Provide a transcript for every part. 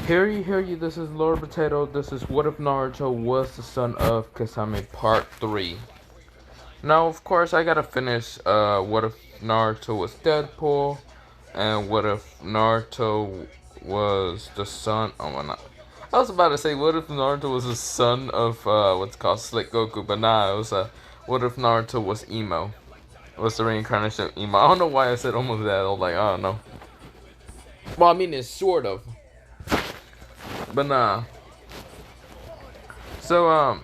Hear you, this is Lord Potato. This is What If Naruto Was the Son of Kisame Part 3. Now, of course, I gotta finish, What If Naruto Was Deadpool, and What If Naruto was the son, oh, well, not. I was about to say, what if Naruto was the son of, what's called Slick Goku, but nah, it was, what if Naruto was Emo? Was the reincarnation of Emo? I don't know why I said almost that, I was like, I don't know. Well, I mean, it's sort of. But nah. So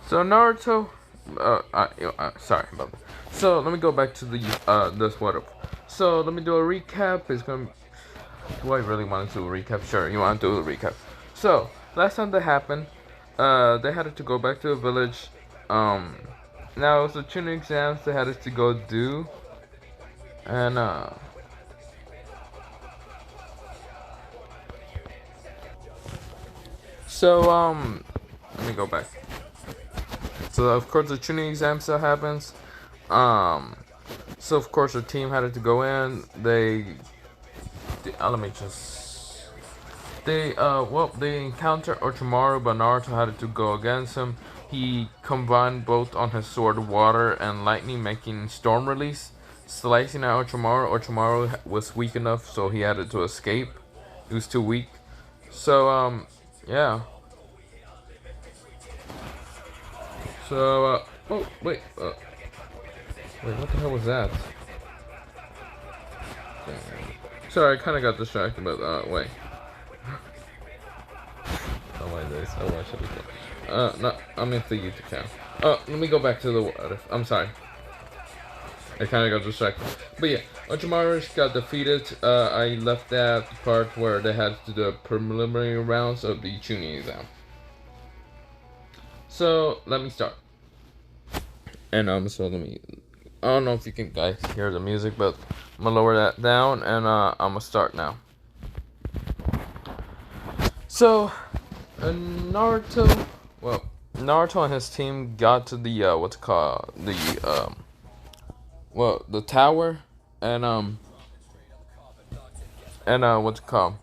so Naruto. Sorry about that. So let me go back to the this what up. So let me do a recap. It's gonna. Do I really want to do a recap? Sure, you want to do a recap. So last time that happened, they had to go back to the village. Now it was the Chunin exams they had to go do, and So, let me go back. So, of course, the tuning exam still happens. So of course, the team had to go in. Let me just. They encountered Orochimaru, but Naruto had to go against him. He combined both on his sword water and lightning, making storm release. Slicing at Orochimaru. Orochimaru was weak enough, so he had to escape. He was too weak. So, yeah. So, oh, wait, what the hell was that? Sorry, I kind of got distracted, but, wait. Oh my days, oh, I should be no, I'm in the YouTube channel. Let me go back to the, I'm sorry. I kind of got distracted. But yeah, Orochimaru got defeated. I left that part where they had to do the preliminary rounds of the Chunin exam. So, let me start. And so let me. I don't know if you can guys hear the music, but I'm gonna lower that down, and I'm gonna start now. So, Naruto, Naruto and his team got to the what's it called, the tower, and what's it called?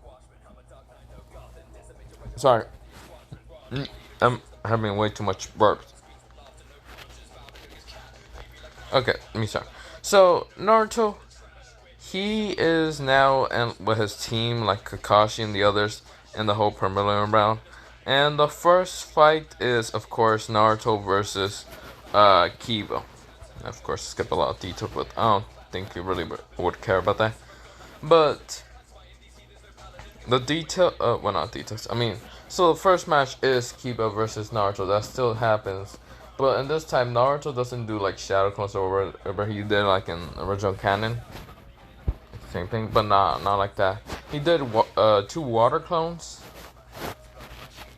Sorry, I'm having way too much burps. Okay, let me start. So Naruto, he is now with his team, like Kakashi and the others, in the whole preliminary round. And the first fight is, of course, Naruto versus Kiba. Of course, skip a lot of details, but I don't think you really would care about that. But the well, not details. I mean, so the first match is Kiba versus Naruto. That still happens. But in this time, Naruto doesn't do like shadow clones or whatever he did like in original canon. Same thing, but not like that. He did 2 water clones.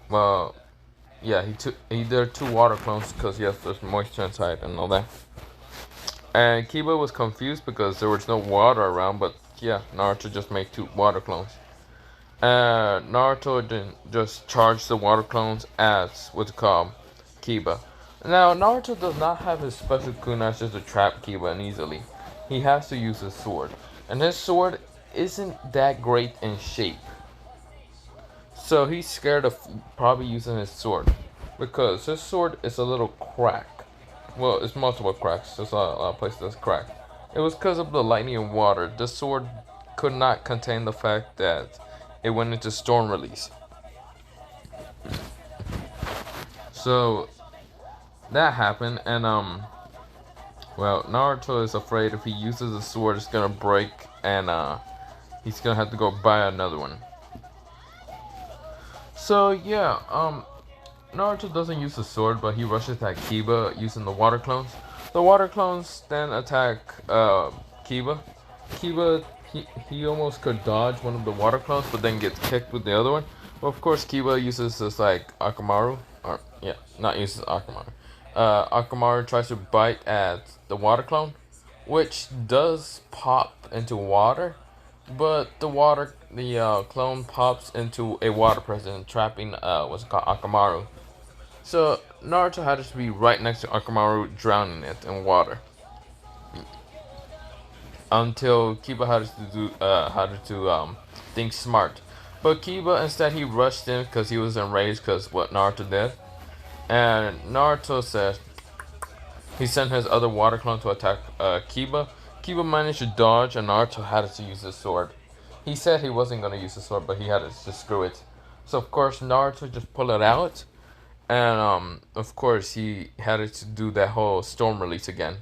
Well, yeah, he did 2 water clones because yes, there's moisture inside and all that. And Kiba was confused because there was no water around, but yeah, Naruto just made 2 water clones. Naruto didn't just charge the water clones as what's called Kiba. Now, Naruto does not have his special kunai just to trap Kiba easily. He has to use his sword. And his sword isn't that great in shape. So he's scared of probably using his sword. Because his sword is a little cracked. Well, it's multiple cracks. There's a lot of places that's cracked. It was because of the lightning and water. The sword could not contain the fact that it went into storm release. So that happened, and well, Naruto is afraid if he uses the sword, it's gonna break, and he's gonna have to go buy another one. So yeah, Naruto doesn't use the sword, but he rushes at Kiba using the water clones. The water clones then attack Kiba. Kiba, he almost could dodge one of the water clones, but then gets kicked with the other one. Well, of course, Kiba uses this like Akamaru, or yeah, not uses Akamaru. Akamaru tries to bite at the water clone, which does pop into water, but the clone pops into a water prison, trapping what's called Akamaru. So Naruto had to be right next to Akamaru, drowning it in water. until Kiba had to think smart. But Kiba instead he rushed in because he was enraged because what Naruto did, and Naruto said he sent his other water clone to attack Kiba. Kiba managed to dodge, and Naruto had to use his sword. He said he wasn't gonna use his sword, but he had to just screw it. So of course Naruto just pulled it out, and of course he had to do that whole storm release again.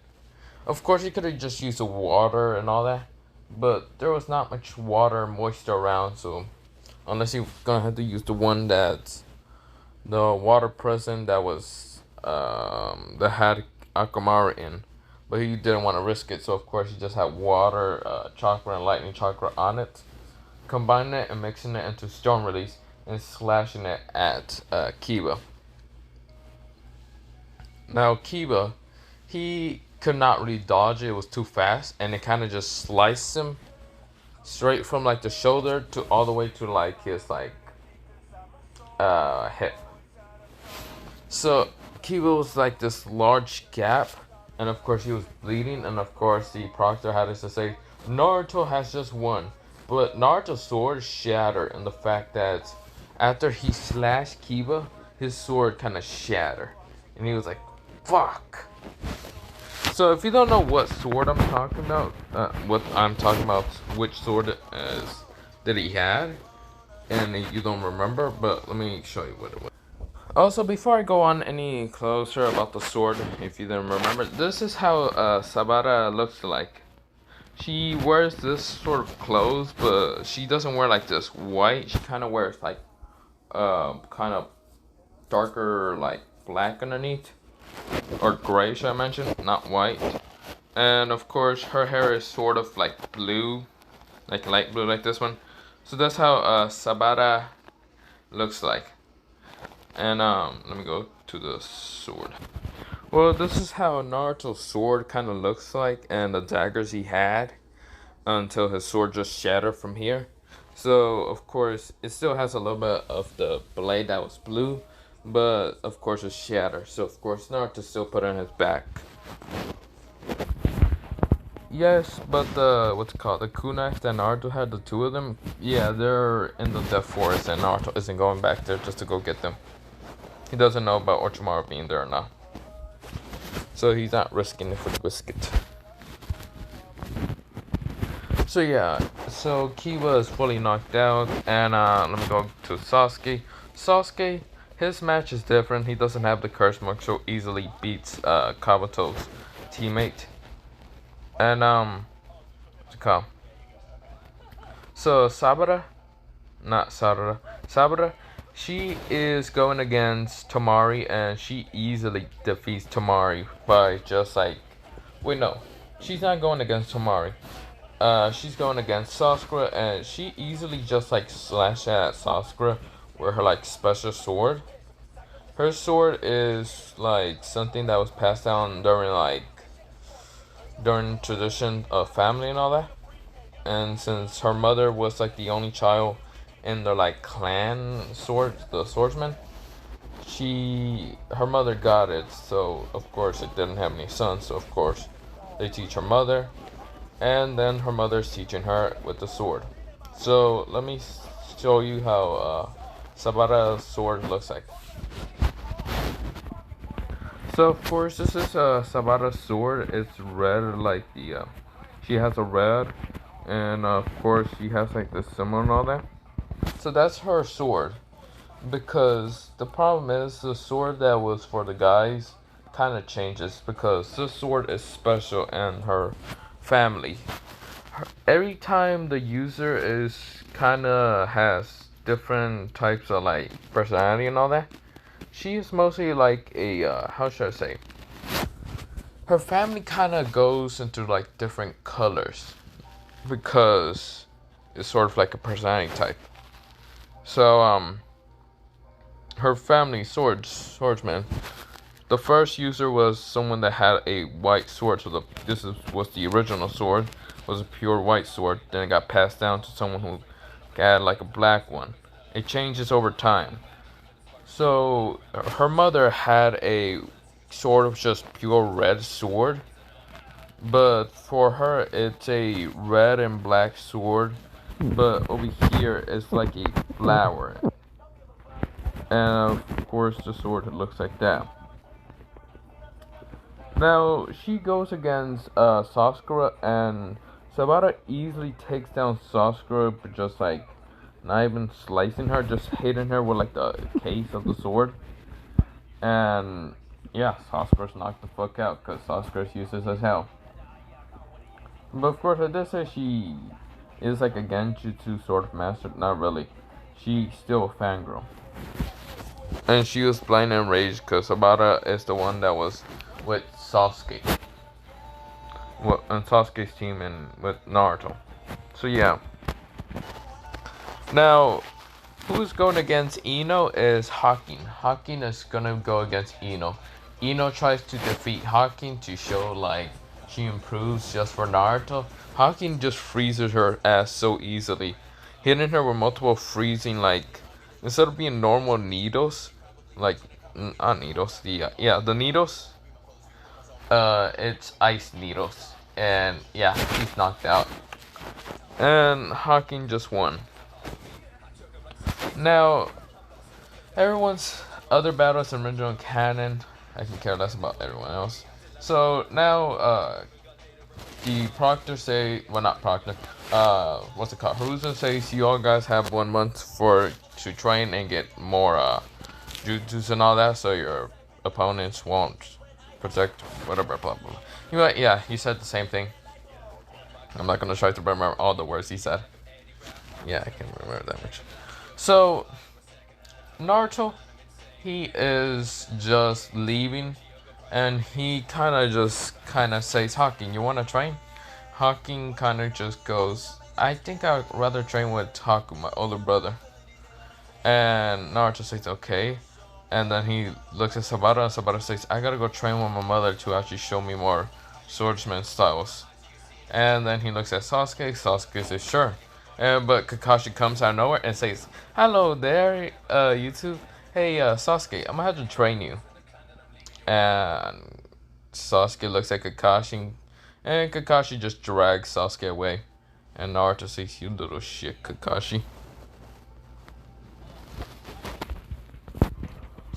Of course, he could have just used the water and all that, but there was not much water moisture around, so unless you're gonna have to use the one that's the water present that was that had Akamaru in, but he didn't want to risk it, so of course he just had water, chakra, and lightning chakra on it, combining it and mixing it into storm release and slashing it at Kiba. Now Kiba, he could not really dodge it. It was too fast, and it kind of just sliced him straight from like the shoulder to all the way to like his like hip. So Kiba was like this large gap, and of course he was bleeding, and of course the proctor had to say Naruto has just won, but Naruto's sword shattered, and the fact that after he slashed Kiba, his sword kind of shattered, and he was like, "Fuck." So if you don't know what sword I'm talking about, which sword is that he had, and you don't remember, but let me show you what it was. Also, before I go on any closer about the sword, if you didn't remember, this is how Sabara looks like. She wears this sort of clothes, but she doesn't wear like this white. She kind of wears like kind of darker like black underneath. Or gray, should I mention, not white. And of course her hair is sort of like blue, like light blue like this one. So that's how Sabara looks like. And let me go to the sword. Well, this is how Naruto's sword kind of looks like, and the daggers he had until his sword just shattered from here. So of course it still has a little bit of the blade that was blue, but of course it's shattered. So of course Naruto still put it on his back. Yes, but the what's it called, the kunais that Naruto had, the two of them, yeah, they're in the Death Forest, and Naruto isn't going back there just to go get them. He doesn't know about Orochimaru being there or not, so he's not risking it for the biscuit. So yeah, so Kiba is fully knocked out, and let me go to Sasuke. Sasuke, his match is different. He doesn't have the curse mark, so easily beats Kabuto's teammate. And what's it called? So Sabara, she is going against Tamari, and she easily defeats Tamari by just like, wait, no, she's not going against Tamari. She's going against Sakura, and she easily just like slashed at Sakura with her like special sword. Her sword is like something that was passed down during tradition of family and all that. And since her mother was like the only child in their like clan the swordsman, her mother got it. So of course it didn't have any sons. So of course they teach her mother, and then her mother's teaching her with the sword. So let me show you how Sabara's sword looks like. So of course this is Sabara's sword. It's red, like the she has a red, and of course she has like the symbol and all that. So that's her sword. Because the problem is the sword that was for the guys kind of changes, because this sword is special in her family. Every time the user is kind of has different types of like personality and all that. She is mostly like a how should I say? Her family kind of goes into like different colors because it's sort of like a personality type. So her family swordsman. The first user was someone that had a white sword. So was the original sword, was a pure white sword. Then it got passed down to someone who had like a black one. It changes over time. So her mother had a sort of just pure red sword, but for her it's a red and black sword, but over here it's like a flower, and of course the sword looks like that. Now she goes against Sasakura, and Sabata easily takes down Sasakura, but just like not even slicing her, just hitting her with like the case of the sword. And yeah, Sasakura's knocked the fuck out because Sasakura's useless as hell. But of course, I did say she is like a Genjutsu sort of master. Not really. She's still a fangirl. And she was blind and raged because Sabata is the one that was with Sasuke. Well, on Sasuke's team and with Naruto. So yeah. Now, who's going against Ino is Hakin. Hakin is gonna go against Ino. Ino tries to defeat Hakin to show like she improves just for Naruto. Hakin just freezes her ass so easily, hitting her with multiple freezing, like instead of being normal needles, like not needles, the needles. It's ice needles, and yeah, he's knocked out, and Hakin just won. Now, everyone's other battles in original canon. I can care less about everyone else. So now, the proctor say, well, not proctor. What's it called? Hiruzen says you all guys have 1 month to train and get more jutsus and all that, so your opponents won't protect whatever. Blah blah. You know what? Yeah, he said the same thing. I'm not gonna try to remember all the words he said. Yeah, I can remember that much. So, Naruto, he is just leaving, and he kind of says, Hakin, you want to train? Hakin kind of just goes, I think I'd rather train with Haku, my older brother. And Naruto says, okay. And then he looks at Sabata, and Sabata says, I gotta go train with my mother to actually show me more swordsman styles. And then he looks at Sasuke, Sasuke says, sure. But Kakashi comes out of nowhere and says, hello there, you two. Hey, Sasuke, I'm gonna have to train you. And Sasuke looks at Kakashi, and Kakashi just drags Sasuke away. And Naruto says, you little shit, Kakashi.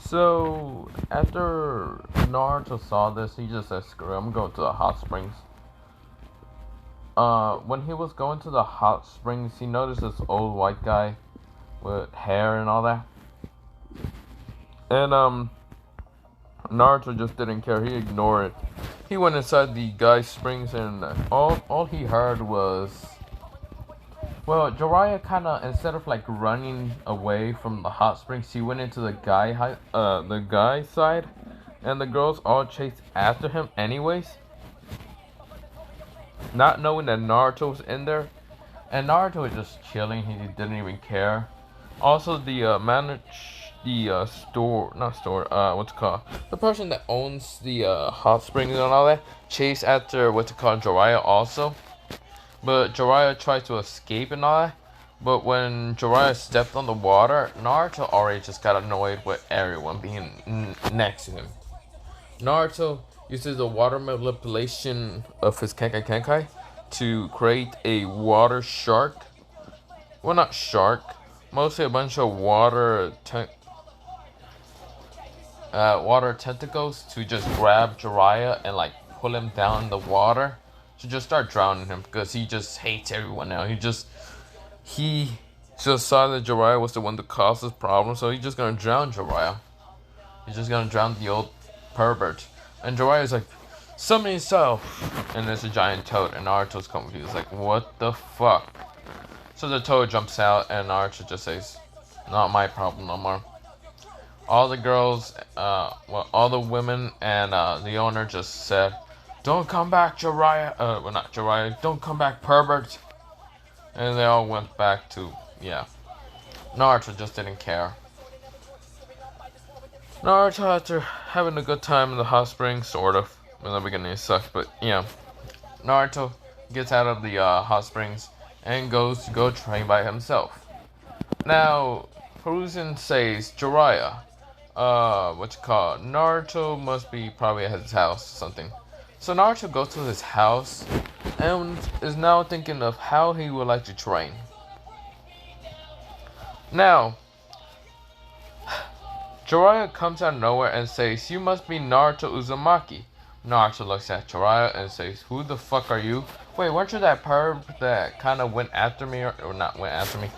So, after Naruto saw this, he just said, screw it, I'm going to the hot springs. When he was going to the hot springs, he noticed this old white guy with hair and all that. And, Naruto just didn't care. He ignored it. He went inside the guy's springs, and all he heard was, well, Jiraiya kind of, instead of like running away from the hot springs, he went into the guy side, and the girls all chased after him anyways, not knowing that Naruto was in there. And Naruto was just chilling. He didn't even care. Also, the what's it called? The person that owns the hot springs and all that chased after what's it called, Jiraiya also. But Jiraiya tried to escape and all that. But when Jiraiya stepped on the water, Naruto already just got annoyed with everyone being next to him. Naruto uses the water manipulation of his Kenkai to create a water shark. Well, not shark. Mostly a bunch of water tentacles to just grab Jiraiya and like pull him down the water to just start drowning him, because he just hates everyone now. He just saw that Jiraiya was the one that caused this problem, so he's just gonna drown Jiraiya. He's just gonna drown the old pervert. And Jiraiya's like, summon yourself! And there's a giant toad, and Naruto's confused, like, what the fuck? So the toad jumps out, and Naruto just says, not my problem no more. All the girls, all the women and the owner just said, don't come back, Jiraiya. Well, not Jiraiya. Don't come back, pervert. And they all went back to, yeah. Naruto just didn't care. Naruto, after having a good time in the hot springs, sort of. In the beginning it sucked, but yeah. Naruto gets out of the hot springs and goes to go train by himself. Now, Hiruzen says, Jiraiya, Naruto must be probably at his house or something. So Naruto goes to his house and is now thinking of how he would like to train. Now, Jiraiya comes out of nowhere and says, "You must be Naruto Uzumaki." Naruto looks at Jiraiya and says, "Who the fuck are you? Wait, weren't you that perv that kind of went after me, or not went after me,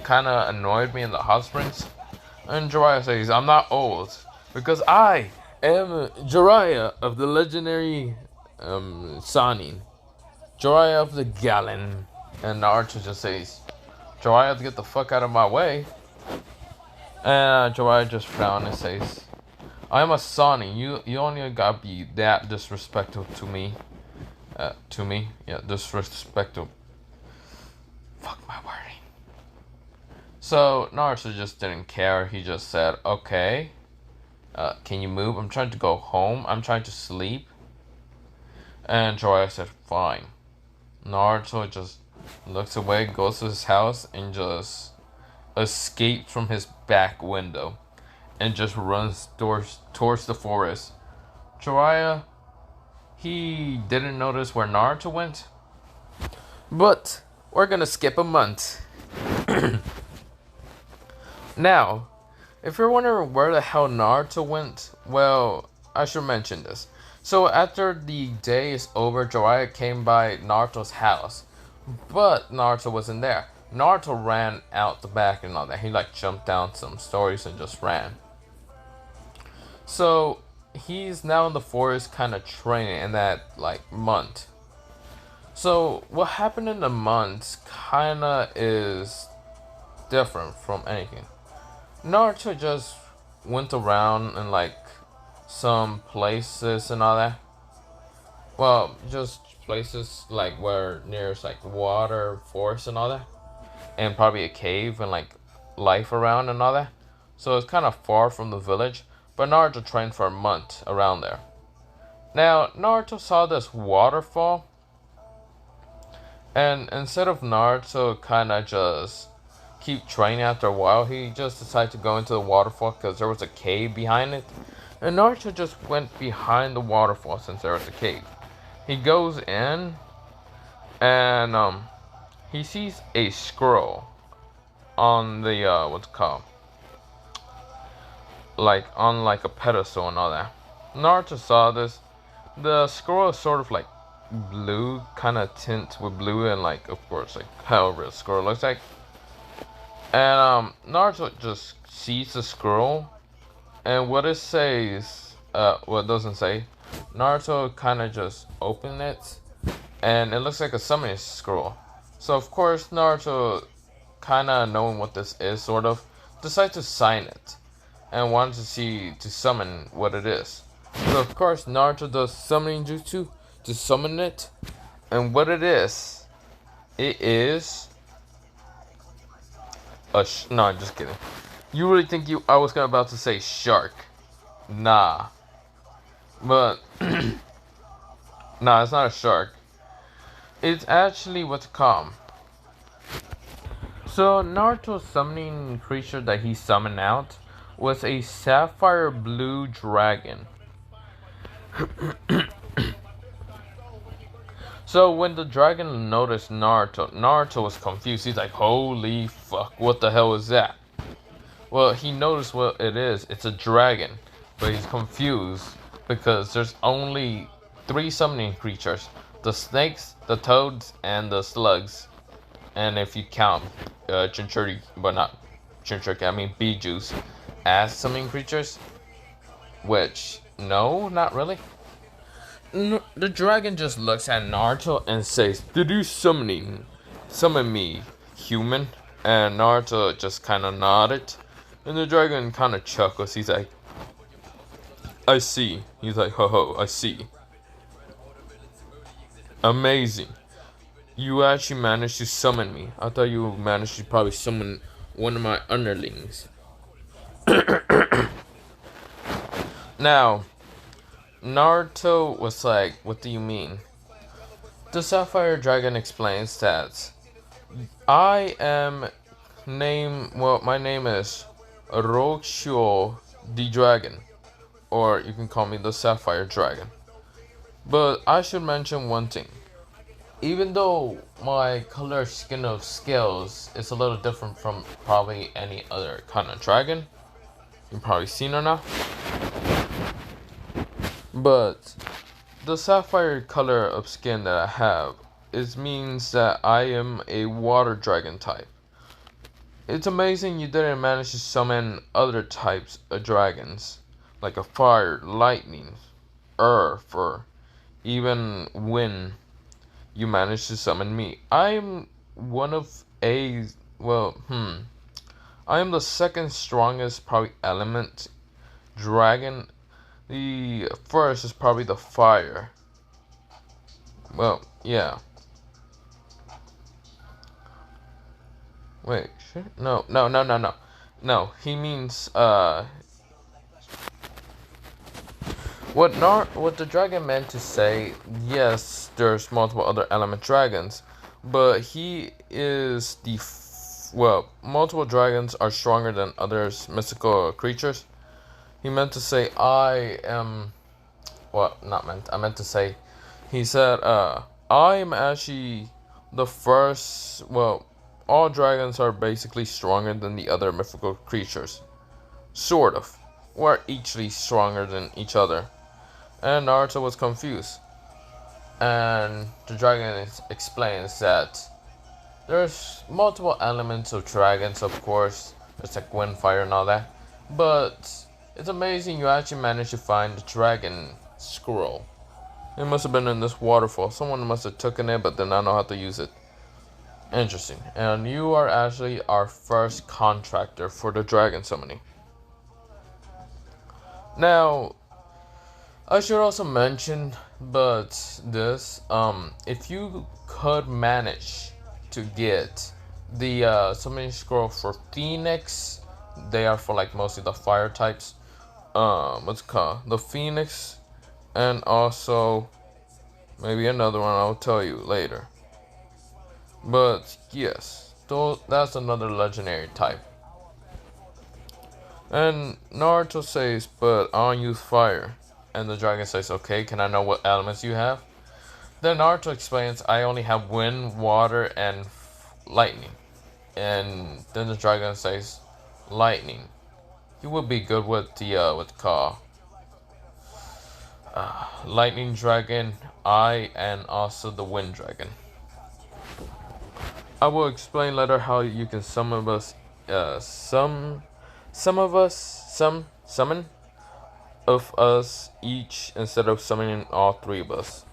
kind of annoyed me in the hot springs?" And Jiraiya says, "I'm not old, because I am Jiraiya of the legendary Sanin. Jiraiya of the Gallon." And Naruto just says, "Jiraiya, to get the fuck out of my way." And Jiraiya just frowns and says, "I am a Sanin. You only gotta be that disrespectful to me. Yeah, disrespectful. Fuck my wording." So Naruto just didn't care. He just said, "Okay, can you move? I'm trying to go home. I'm trying to sleep." And Jiraiya said, "Fine." Naruto just looks away, goes to his house, and just escapes from his back window and just runs towards the forest. Jiraiya, he didn't notice where Naruto went, but we're gonna skip a month. Now, if you're wondering where the hell Naruto went, well, I should mention this. So after the day is over, Jiraiya came by Naruto's house, but Naruto wasn't there. Naruto ran out the back and all that. He like jumped down some stories and just ran. So he's now in the forest kind of training in that like month. So what happened in the months kinda is different from anything. Naruto just went around in like some places and all that. Well, just places like where there's like water, forest and all that. And probably a cave and like life around and all that. So it's kind of far from the village. But Naruto trained for a month around there. Now, Naruto saw this waterfall. And instead of Naruto kind of just keep training after a while, he just decided to go into the waterfall because there was a cave behind it. And Naruto just went behind the waterfall since there was a cave. He goes in and he sees a scroll on the what's it called? Like on like a pedestal and all that. Naruto saw this. The scroll is sort of like blue, kind of tint with blue and like of course like however a scroll looks like. And Naruto just sees the scroll, and what it says, what it doesn't say, Naruto kind of just opened it, and it looks like a summoning scroll. So of course Naruto, kind of knowing what this is, sort of, decided to sign it, and wanted to see to summon what it is. So of course Naruto does summoning jutsu to summon it, and what it is no, I'm just kidding. You really think I was about to say shark? Nah. But nah, it's not a shark. It's actually what's called. So Naruto's summoning creature that he summoned out was a sapphire blue dragon. So when the dragon noticed Naruto was confused. He's like, "Holy fuck, what the hell is that?" Well, he noticed what it is. It's a dragon. But he's confused because there's only 3 summoning creatures. The snakes, the toads, and the slugs. And if you count Chinchuriki, but not Chinchuriki, I mean Bijus, as summoning creatures. Which, no, not really. The dragon just looks at Naruto and says, "Did you summon me, human?" And Naruto just kind of nodded. And the dragon kind of chuckles. He's like, "I see." He's like, "Ho ho, I see. Amazing. You actually managed to summon me. I thought you managed to probably summon one of my underlings." Now, Naruto was like, "What do you mean?" The Sapphire Dragon explains that my name is Roshio the Dragon, or you can call me the Sapphire Dragon. But I should mention one thing. Even though my color skin of scales is a little different from probably any other kind of dragon, you've probably seen or not. But the sapphire color of skin that I have, it means that I am a water dragon type. It's amazing you didn't manage to summon other types of dragons, like a fire, lightning, earth, or even wind. You managed to summon me. I am one of a well, I am the second strongest probably element dragon. The first is probably the fire. Well, yeah. Wait, shit. No, no, no, no, no. No, he means what the dragon meant to say, yes, there's multiple other element dragons, but he is well, multiple dragons are stronger than others mystical creatures. He meant to say I am well, not meant. I meant to say he said I am actually the first, well, all dragons are basically stronger than the other mythical creatures. Sort of. We're eachly stronger than each other. And Naruto was confused. And the dragon explains that there's multiple elements of dragons, of course. There's like wind, fire, and all that. But it's amazing you actually managed to find the dragon scroll. It must have been in this waterfall. Someone must have taken it, but did not know how to use it. Interesting. And you are actually our first contractor for the dragon summoning. Now, I should also mention, if you could manage to get the summoning scroll for Phoenix, they are for like mostly the fire types. What's it called? The Phoenix, and also maybe another one I'll tell you later. But yes, that's another legendary type. And Naruto says, but I don't use fire. And the dragon says, okay, can I know what elements you have? Then Naruto explains, I only have wind, water, and lightning. And then the dragon says, lightning. You would be good with the, what's called lightning dragon, and also the wind dragon. I will explain later how you can summon us, some summon of us each instead of summoning all three of us.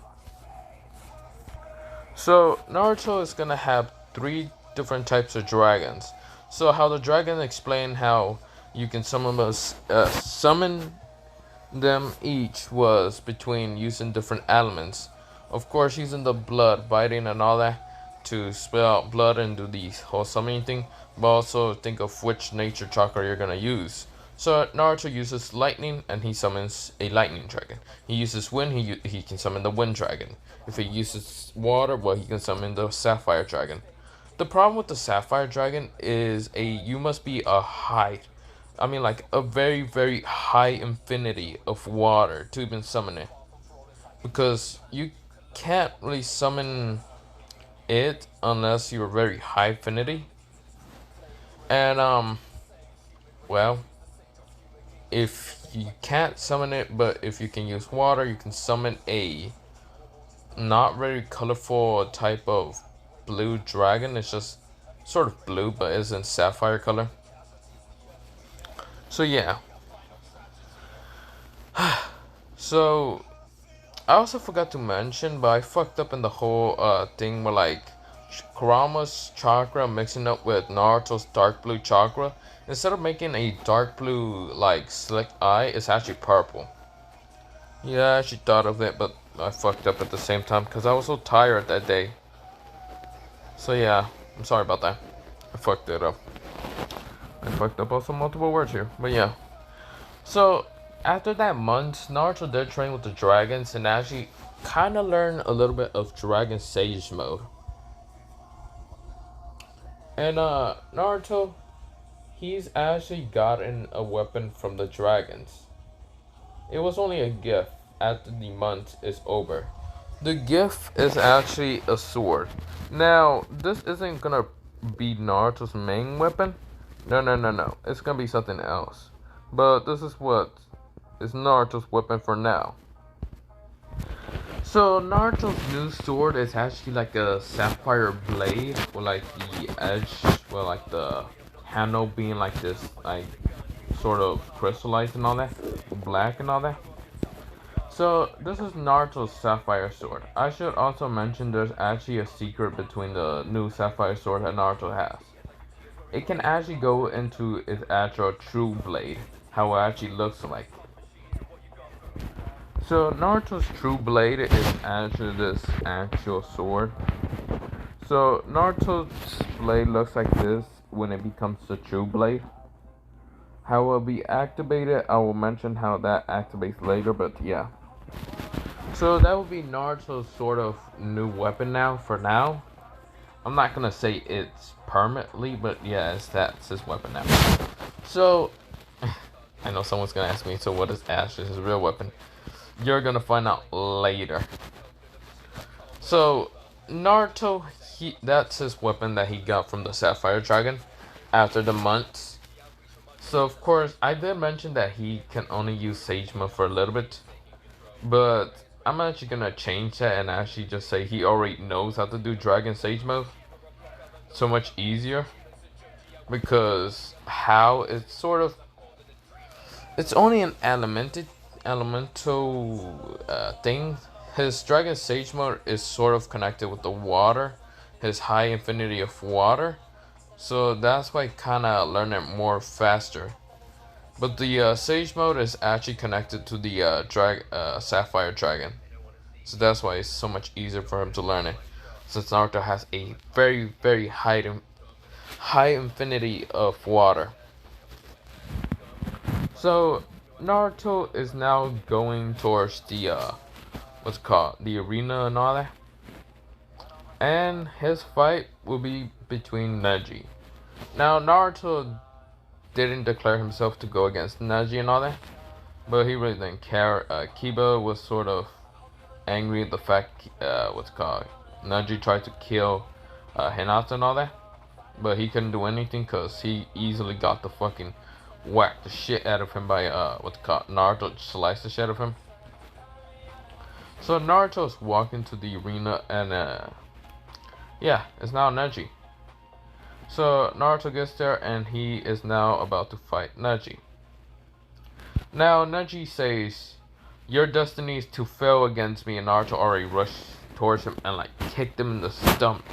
So Naruto is gonna have three different types of dragons. So how the dragon explained how you can summon them each was between using different elements. Of course, using the blood, biting, and all that to spill out blood and do the whole summoning thing, but also think of which nature chakra you're gonna use. So Naruto uses lightning and he summons a lightning dragon. He uses wind, he can summon the wind dragon. If he uses water, well, he can summon the sapphire dragon. The problem with the sapphire dragon is you must be like a very, very high infinity of water to even summon it. Because you can't really summon it unless you're very high affinity. And well, if you can't summon it, but if you can use water, you can summon a not very colorful type of blue dragon. It's just sort of blue, but isn't sapphire color. So yeah. So I also forgot to mention, but I fucked up in the whole thing where like Kurama's chakra mixing up with Naruto's dark blue chakra. Instead of making a dark blue like slick eye, it's actually purple. Yeah, I actually thought of it, but I fucked up at the same time because I was so tired that day. So yeah, I'm sorry about that. I fucked it up. I fucked up also multiple words here, but yeah. So after that month, Naruto did train with the dragons and actually kind of learned a little bit of Dragon Sage mode. And Naruto, he's actually gotten a weapon from the dragons. It was only a gift, after the month is over. The gift is actually a sword. Now, this isn't gonna be Naruto's main weapon. No, no, no, no. It's gonna be something else. But this is what is Naruto's weapon for now. So Naruto's new sword is actually like a sapphire blade with like the edge, with like the handle being like this, like sort of crystallized and all that, black and all that. So this is Naruto's sapphire sword. I should also mention there's actually a secret between the new sapphire sword that Naruto has. It can actually go into its actual true blade, how it actually looks like. So Naruto's true blade is actually this actual sword. So Naruto's blade looks like this when it becomes the true blade. How it will be activated, I will mention how that activates later, but yeah. So that would be Naruto's sort of new weapon now, for now. I'm not gonna say it's permanently, but yeah, that's his weapon now. So, I know someone's gonna ask me, so what is Ash's real weapon? You're gonna find out later. So, Naruto, that's his weapon that he got from the Sapphire Dragon after the months. So, of course, I did mention that he can only use Sage Mode for a little bit. But I'm actually gonna change that and actually just say he already knows how to do Dragon Sage Mode. So much easier. Because how it's sort of, it's only an elemental thing. His Dragon Sage Mode is sort of connected with the water, his high infinity of water. So that's why I kinda learn it more faster. But the Sage Mode is actually connected to the Sapphire Dragon. So that's why it's so much easier for him to learn it. Since Naruto has a very, very high infinity of water. So Naruto is now going towards the what's it called, the arena and all that. And his fight will be between Neji. Now Naruto didn't declare himself to go against Neji and all that, but he really didn't care. Kiba was sort of angry at the fact, what's it called, Neji tried to kill Hinata and all that, but he couldn't do anything because he easily got the fucking whacked the shit out of him by what's it called, Naruto sliced the shit out of him. So Naruto's walking to the arena and yeah, it's now Neji. So Naruto gets there and he is now about to fight Neji. Now Neji says, "Your destiny is to fail against me," and Naruto already rushed towards him and like kicked him in the stomach.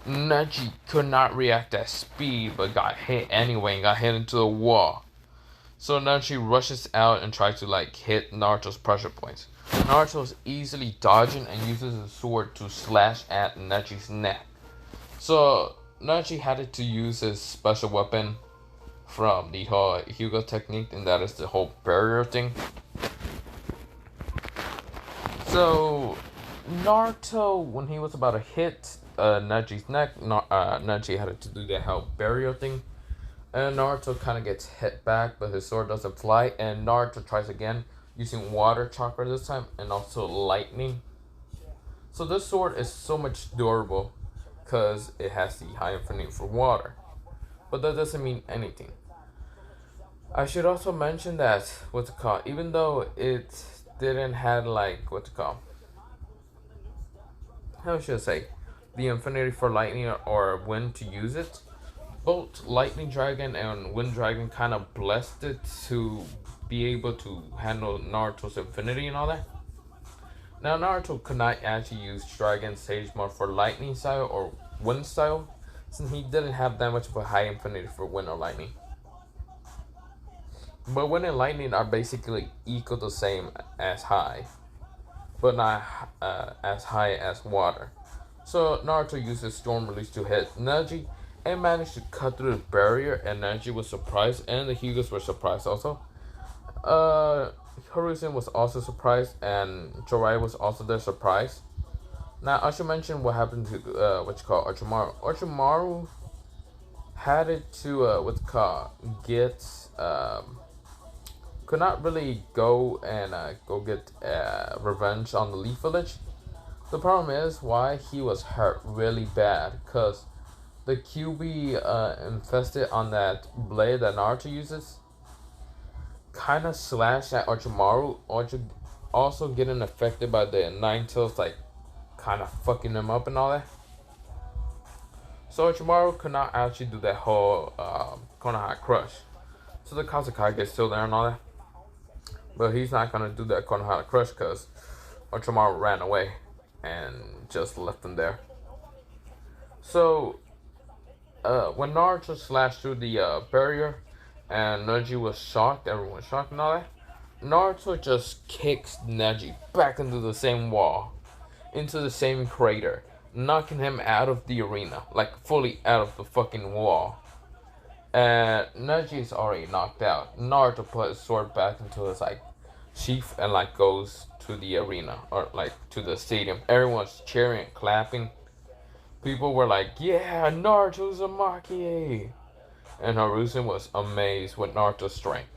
Neji could not react at speed but got hit anyway and got hit into the wall. So Neji rushes out and tries to like hit Naruto's pressure points. Naruto's easily dodging and uses his sword to slash at Neji's neck. So Neji had to use his special weapon from the whole Hyuga technique, and that is the whole barrier thing. So Naruto, when he was about to hit Neji's neck, Neji had to do the whole barrier thing. And Naruto kind of gets hit back, but his sword doesn't fly. And Naruto tries again, using water chakra this time, and also lightning. So this sword is so much durable, because it has the high infinity for water. But that doesn't mean anything. I should also mention that, what's it called, even though it didn't have like, what's it called, how should I say, the infinity for lightning or wind to use it, both Lightning Dragon and Wind Dragon kind of blessed it to be able to handle Naruto's infinity and all that. Now Naruto could not actually use Dragon Sage Mode for lightning style or wind style, since he didn't have that much of a high infinity for wind or lightning. But wind and lightning are basically equal the same as high, but not as high as water. So Naruto uses Storm Release to hit Neji and managed to cut through the barrier, and Neji was surprised and the Hyugas were surprised also. Hiruzen was also surprised, and Jiraiya was also there surprised. Now I should mention what happened to what's called Orochimaru. Orochimaru had it to what's called get could not really go and go get revenge on the Leaf Village. The problem is why he was hurt really bad, because the QB infested on that blade that Naruto uses kind of slashed at Orochimaru. Also getting affected by the Nine Tails, like kind of fucking him up and all that. So Orochimaru could not actually do that whole Konoha Crush. So the Kazekage is still there and all that. But he's not gonna do that Konoha Crush because Orochimaru ran away and just left him there. So when Naruto slashed through the barrier and Neji was shocked, everyone was shocked and all that, Naruto just kicks Neji back into the same wall, into the same crater, knocking him out of the arena, like fully out of the fucking wall. And Neji is already knocked out. Naruto put his sword back into his like sheath and like goes to the arena or like to the stadium. Everyone's cheering, clapping. People were like, "Yeah, Naruto's a Maki!" And Hiruzen was amazed with Naruto's strength.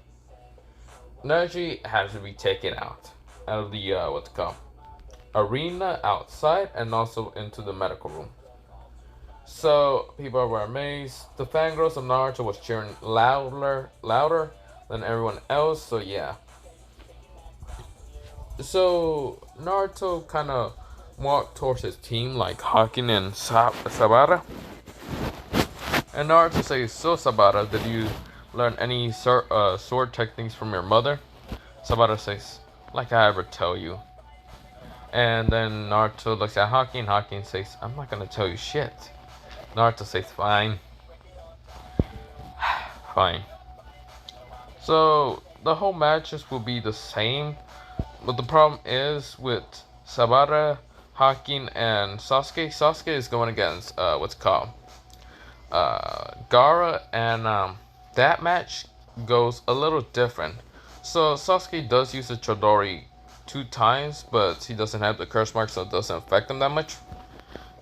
Neji has to be taken out of the what's it called, arena outside and also into the medical room. So people were amazed. The fangirls of Naruto was cheering louder than everyone else. So yeah. So Naruto kind of walked towards his team like Hakin and Sabara. And Naruto says, "So Sabara, did you learn any sword techniques from your mother?" Sabara says, "Like I ever tell you." And then Naruto looks at Haki and Haki says, "I'm not gonna tell you shit." Naruto says, "Fine." Fine. So the whole matches will be the same. But the problem is with Sabara, Hakin, and Sasuke. Sasuke is going against what's called Gaara, and that match goes a little different. So Sasuke does use the Chidori 2 times, but he doesn't have the curse mark, so it doesn't affect him that much.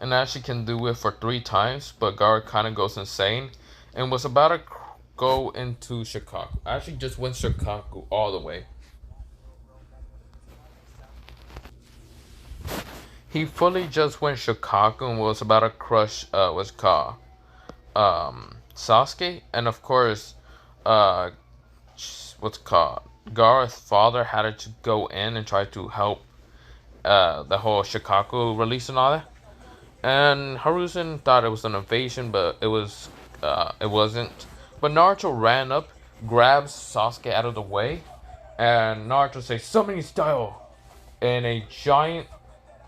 And actually can do it for 3 times, but Gaara kind of goes insane and was about to go into Shikaku. Actually just went Shikaku all the way. He fully just went Shikaku and was about to crush what's called Sasuke, and of course what's called Gaara's father had to go in and try to help the whole Shikaku release and all that. And Hiruzen thought it was an invasion, but it wasn't. But Naruto ran up, grabs Sasuke out of the way, and Naruto says, "Summoning style!" And a giant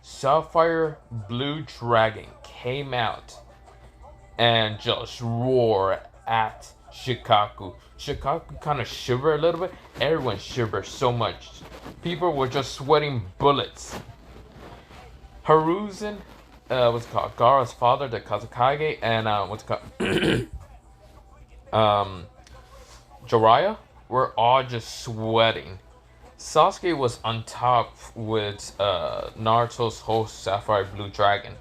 sapphire blue dragon came out and just roared at Shikaku. Shikaku kind of shivered a little bit. Everyone shivered so much. People were just sweating bullets. Hiruzen, what's it called, Gaara's father, the Kazekage, and what's it called, Jiraiya, were all just sweating. Sasuke was on top with Naruto's whole Sapphire Blue Dragon.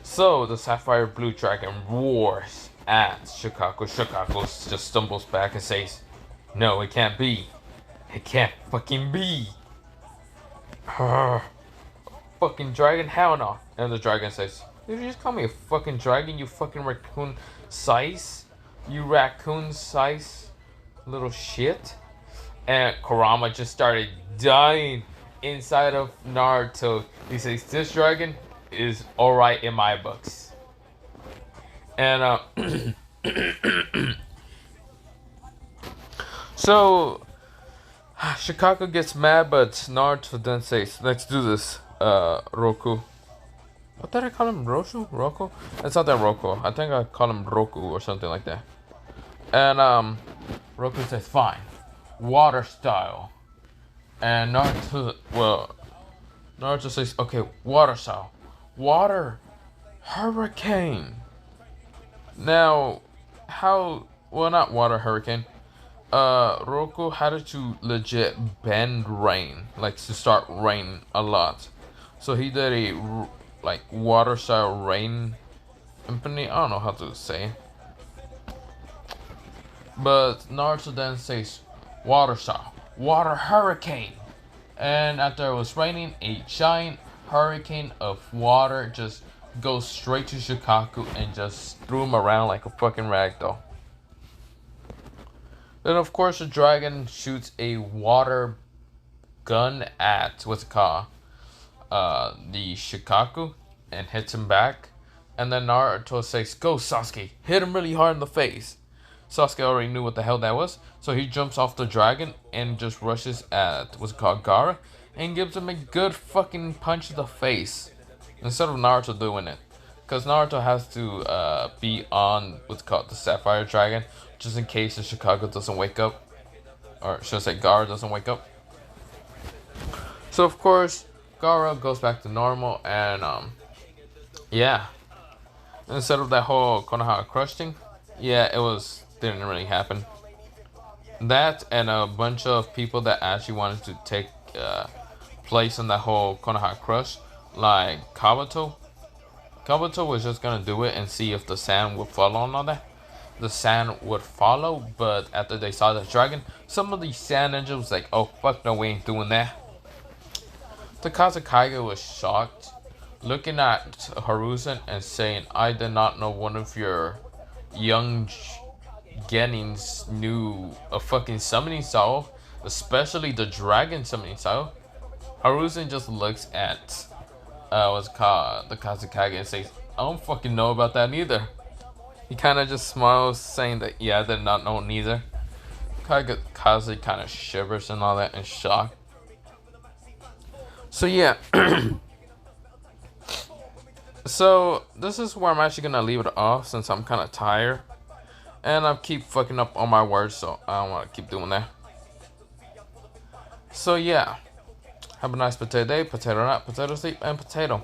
So the Sapphire Blue Dragon roars at Shikaku. Shikaku just stumbles back and says, "No, it can't be. It can't fucking be. Fucking dragon, hell no." And the dragon says, "Did you just call me a fucking dragon, you fucking raccoon size? You raccoon size little shit?" And Kurama just started dying inside of Naruto. He says, "This dragon is alright in my books." And so Shikaku gets mad, but Naruto then says, "Let's do this, Roku." What did I call him? Roku? It's not that Roku. I think I call him Roku or something like that. And Roku says, "Fine. Water style." And Naruto says, "Okay, water style. Water hurricane." Now, not water hurricane. Roku had to legit bend rain, like to start rain a lot. So he did a like water style rain impany. I don't know how to say. But Naruto then says, water shock, water hurricane. And after it was raining, a giant hurricane of water just goes straight to Shikaku and just threw him around like a fucking ragdoll. Then of course the dragon shoots a water gun at what's it called? The Shikaku and hits him back. And then Naruto says, "Go Sasuke, hit him really hard in the face." Sasuke already knew what the hell that was, so he jumps off the dragon and just rushes at what's it called, Gaara, and gives him a good fucking punch to the face instead of Naruto doing it, because Naruto has to be on what's called the Sapphire Dragon just in case the Chicago doesn't wake up, or should I say Gaara doesn't wake up. So of course Gaara goes back to normal, and yeah, instead of that whole Konoha crush thing, yeah, didn't really happen. That and a bunch of people that actually wanted to take place in that whole Konoha crush, like Kabuto. Kabuto was just gonna do it and see if the sand would follow and all that. The sand would follow, but after they saw the dragon, some of the sand ninjas was like, "Oh fuck no, we ain't doing that." The Kazekage was shocked, looking at Haruzen and saying, "I did not know one of your young Genins knew a fucking summoning style, especially the dragon summoning style." Haruzen just looks at what's it called, the Kazekage, and says, "I don't fucking know about that neither." He kind of just smiles, saying that, "Yeah, I did not know neither." Kaze kind of shivers and all that in shock. So yeah, so this is where I'm actually gonna leave it off since I'm kind of tired, and I keep fucking up on my words, so I don't want to keep doing that. So yeah, have a nice potato day, potato nut, potato sleep, and potato.